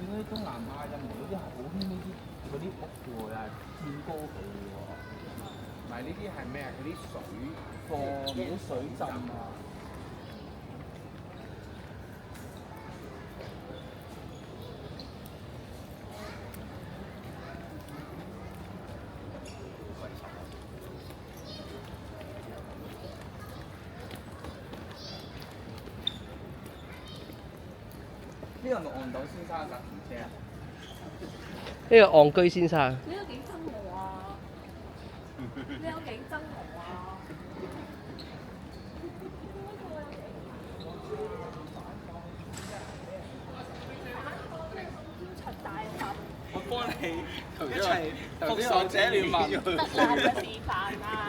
嗰啲東南亞印尼嗰啲係好興呢啲嗰啲屋嘅喎，又係天高地嘅喎。唔係呢啲係咩啊？嗰啲水貨啲水浸啊！呢個係咪憨豆先生嘅搭電車啊？呢個戇居先生。你都幾憎我啊！你有幾憎我啊？出大頭，我幫你一齊復仇者聯盟得啦，有示範啊！